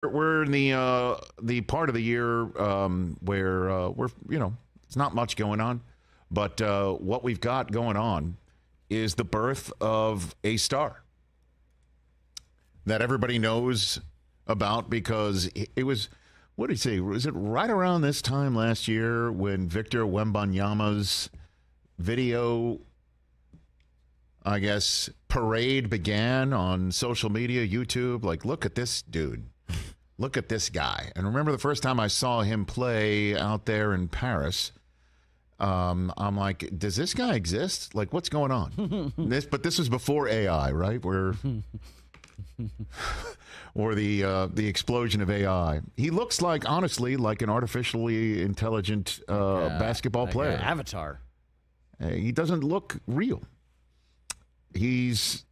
We're in the part of the year where we're it's not much going on, but what we've got going on is the birth of a star that everybody knows about because it was, what did he say? Was it right around this time last year when Victor Wembanyama's video, I guess, parade began on social media, YouTube? Like, look at this dude. Look at this guy. And remember the first time I saw him play out there in Paris, I'm like, does this guy exist? Like, what's going on? But this was before AI, right? Or the explosion of AI. He looks like, honestly, like an artificially intelligent basketball player. An avatar. He doesn't look real. He's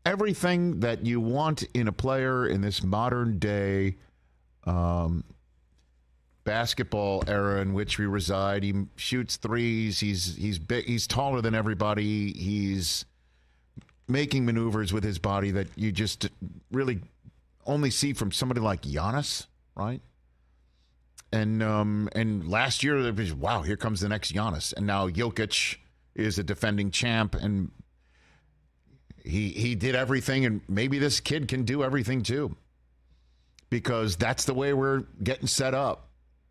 everything that you want in a player in this modern day basketball era in which we reside. He shoots threes. He's big. He's taller than everybody. He's making maneuvers with his body that you just really only see from somebody like Giannis, right? And last year there was, wow, here comes the next Giannis, and now Jokic is a defending champ, and he did everything, and maybe this kid can do everything too, because that's the way we're getting set up.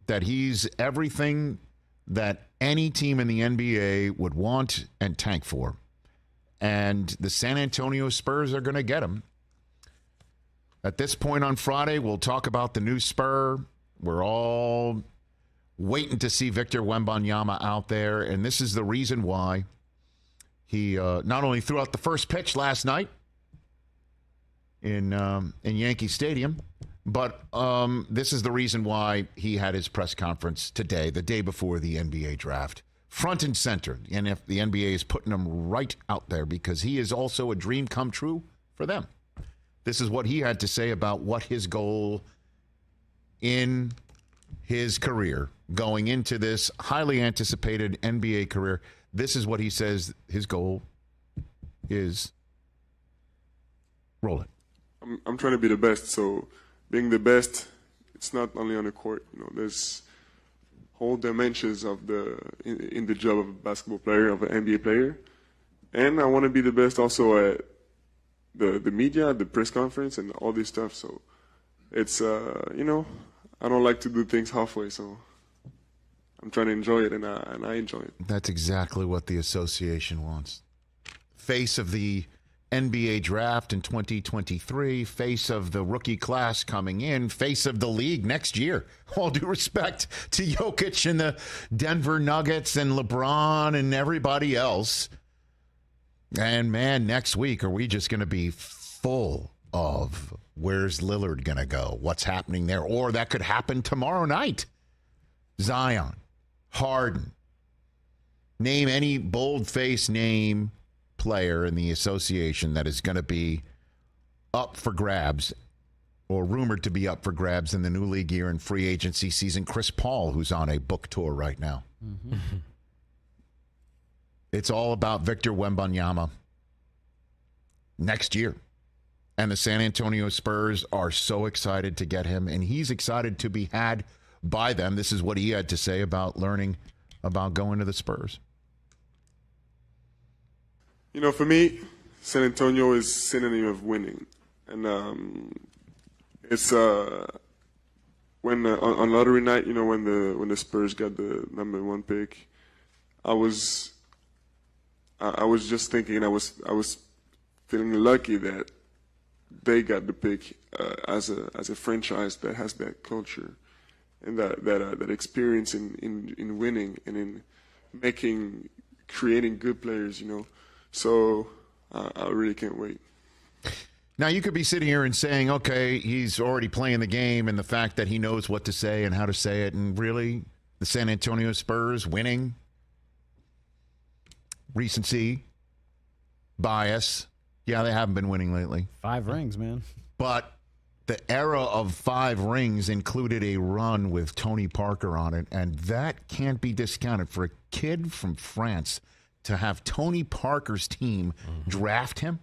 That he's everything that any team in the NBA would want and tank for. And the San Antonio Spurs are going to get him. At this point on Friday, we'll talk about the new Spur. We're all waiting to see Victor Wembanyama out there, and this is the reason why he not only threw out the first pitch last night in Yankee Stadium, but this is the reason why he had his press conference today, the day before the NBA draft. Front and center. And if the NBA is putting him right out there because he is also a dream come true for them. This is what he had to say about what his goal in his career going into this highly anticipated NBA career. This is what he says his goal is. Roll it. I'm trying to be the best. So being the best, it's not only on the court. There's whole dimensions of in the job of a basketball player, of an NBA player. And I want to be the best also at the media, the press conference, and all this stuff. So it's, I don't like to do things halfway. So I'm trying to enjoy it, and I enjoy it. That's exactly what the association wants. Face of the NBA draft in 2023, face of the rookie class coming in, face of the league next year. All due respect to Jokic and the Denver Nuggets and LeBron and everybody else. And, man, next week, are we just going to be full of where's Lillard going to go? What's happening there? Or that could happen tomorrow night. Zion, Harden. Name any bold-faced name player in the association that is going to be up for grabs or rumored to be up for grabs in the new league year and free agency season. Chris Paul, who's on a book tour right now. Mm-hmm. It's all about Victor Wembanyama next year. And the San Antonio Spurs are so excited to get him, and he's excited to be had by them. This is what he had to say about learning about going to the Spurs. For me, San Antonio is synonym of winning, and it's when on lottery night, when the Spurs got the #1 pick, I was just thinking I was feeling lucky that they got the pick as a franchise that has that culture and that experience in winning and in creating good players, So I really can't wait. Now, you could be sitting here and saying, okay, he's already playing the game, and the fact that he knows what to say and how to say it, and really, the San Antonio Spurs winning, recency, bias. Yeah, they haven't been winning lately. 5 rings, man. But the era of 5 rings included a run with Tony Parker on it, and that can't be discounted. For a kid from France to have Tony Parker's team draft him,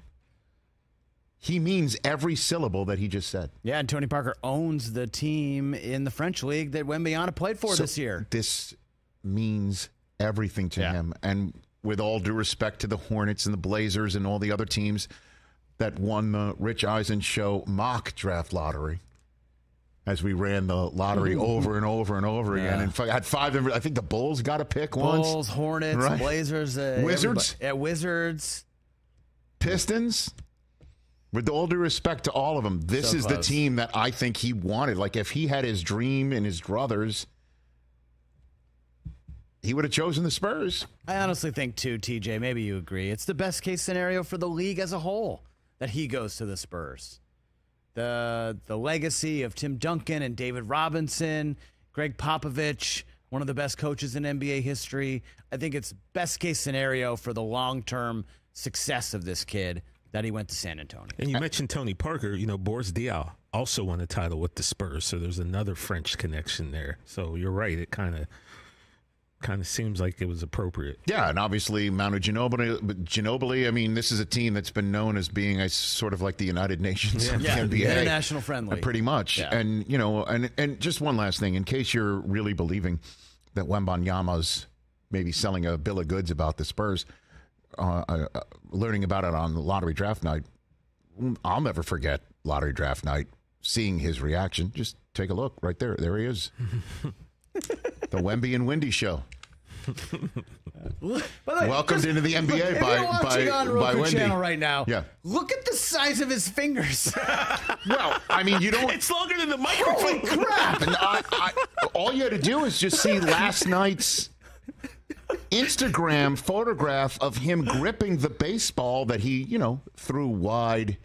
He means every syllable that he just said. Yeah, and Tony Parker owns the team in the French league that Wembanyama played for this year. This means everything to him. And with all due respect to the Hornets and the Blazers and all the other teams that won the Rich Eisen Show mock draft lottery, as we ran the lottery over and over and over again. And had 5, I think the Bulls got a pick once. Bulls, Hornets, Blazers. Wizards. Wizards. Pistons. With all due respect to all of them, this is the team that I think he wanted. Like, if he had his dream and his druthers, he would have chosen the Spurs. I honestly think, too, TJ, maybe you agree, it's the best case scenario for the league as a whole that he goes to the Spurs. The legacy of Tim Duncan and David Robinson, Greg Popovich, one of the best coaches in NBA history. I think it's best case scenario for the long-term success of this kid that he went to San Antonio. And you mentioned Tony Parker. Boris Diaw also won a title with the Spurs, so there's another French connection there. So you're right. It kind of seems like it was appropriate. Yeah, and obviously Manu Ginobili. I mean, this is a team that's been known as being a sort of like the United Nations of the NBA. International friendly. Pretty much. Yeah. And, and just one last thing, in case you're really believing that Wembanyama's maybe selling a bill of goods about the Spurs, learning about it on the lottery draft night, I'll never forget lottery draft night, seeing his reaction. Just take a look right there. There he is. The Wemby and Wendy show. Welcomed into the NBA by Wendy. Channel right now. Yeah. Look at the size of his fingers. Well, I mean, you don't. It's longer than the microphone. Holy crap! And all you had to do is just see last night's Instagram photograph of him gripping the baseball that he, threw wide.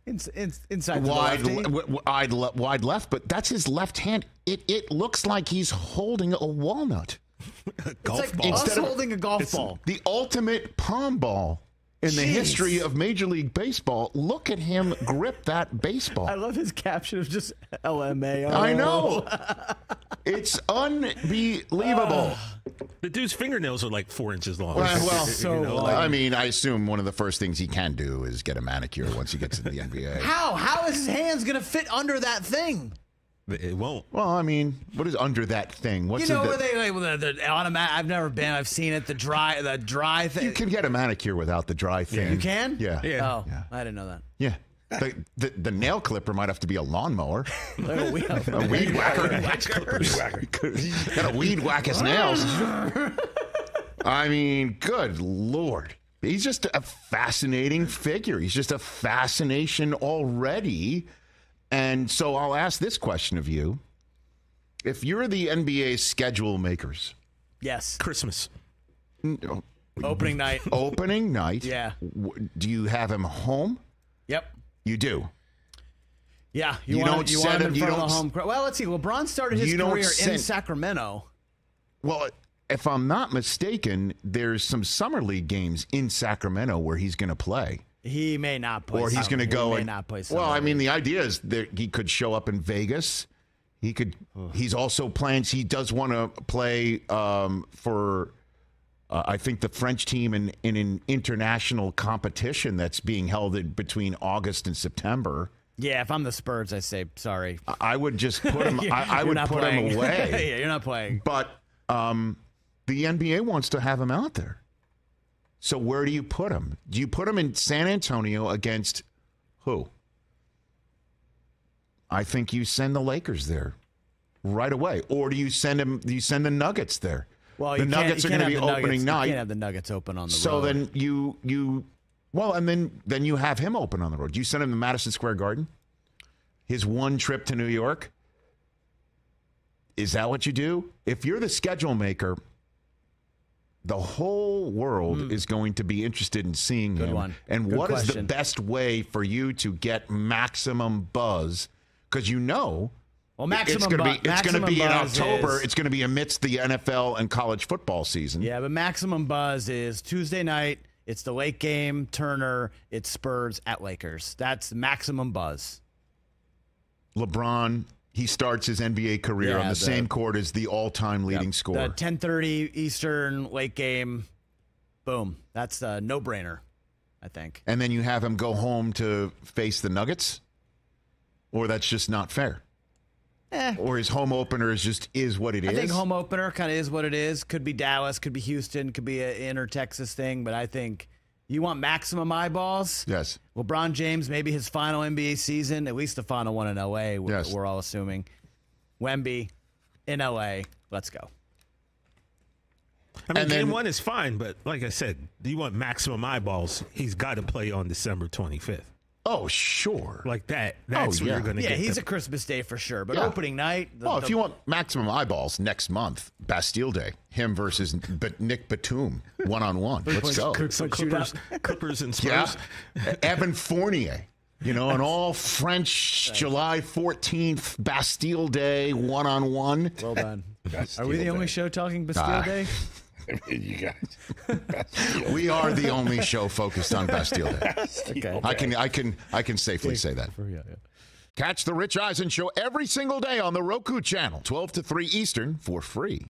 Inside wide left, but that's his left hand. It looks like he's holding a walnut. Golf ball. Instead of holding a golf ball. The ultimate palm ball in the history of Major League Baseball. Look at him grip that baseball. I love his caption of just LMAO. I know. It's unbelievable. The dude's fingernails are like 4 inches long. Well, I mean, I assume one of the first things he can do is get a manicure once he gets into the NBA. How is his hands going to fit under that thing? It won't. Well, I mean, what is under that thing? What's where they the automatic? I've never been. I've seen it. The dry thing. You can get a manicure without the dry thing. Yeah. You can? Yeah. Oh, yeah. I didn't know that. Yeah. The nail clipper might have to be a lawnmower. A weed whacker. Got to weed whack his nails. I mean, good Lord. He's just a fascinating figure. He's just a fascination already. And so I'll ask this question of you. If you're the NBA schedule makers. Yes. Christmas. Opening night. Opening night. Yeah. Do you have him home? Yep. You do. Yeah. You want him in front of the home crowd. Well, let's see. LeBron started his career in Sacramento. Well, if I'm not mistaken, there's some summer league games in Sacramento where he's going to play. He may not play. Or he's going to go. He may not play. Well, I mean, the idea is that he could show up in Vegas. He could. He's also plans. He does want to play for. I think the French team in an international competition that's being held between August and September. Yeah, if I'm the Spurs, I say sorry. I would just put him. I would put him away. Yeah, you're not playing. But the NBA wants to have him out there. So where do you put him? Do you put him in San Antonio against who? I think you send the Lakers there right away, or do you send him? Do you send the Nuggets there? Well, the Nuggets are going to be opening night. You can't have the Nuggets open on the road. So then then you have him open on the road. Do you send him to Madison Square Garden? His one trip to New York. Is that what you do? If you're the schedule maker, the whole world is going to be interested in seeing him. One. And Good what question. is the best way for you to get maximum buzz? Because well, maximum it's going to be in October. Is, it's going to be amidst the NFL and college football season. Yeah, but maximum buzz is Tuesday night. It's the late game, Turner. It's Spurs at Lakers. That's maximum buzz. LeBron, he starts his NBA career on the same court as the all-time leading scorer. The 10:30 Eastern late game. Boom. That's a no-brainer. I think. And then you have him go home to face the Nuggets? Or that's just not fair? Or his home opener is what it is? I think home opener kind of is what it is. Could be Dallas, could be Houston, could be an inner Texas thing. But I think you want maximum eyeballs. Yes. LeBron James, maybe his final NBA season, at least the final one in LA, we're all assuming. Wemby in LA. Let's go. I mean, game one is fine, but like I said, do you want maximum eyeballs? He's got to play on December 25th. Oh, sure. Like that. That's where you're going to get. Yeah, he's a Christmas Day for sure. But opening night. If you want maximum eyeballs next month, Bastille Day, him versus Nick Batum, one-on-one. Let's go. Clippers and Spurs. Yeah. Evan Fournier, an all French July 14th Bastille Day, one-on-one. Well done. Are we the only show talking Bastille Day? You guys, we are the only show focused on Bastille Day. Okay. I can safely say that. Catch the Rich Eisen Show every single day on the Roku channel, 12 to 3 Eastern, for free.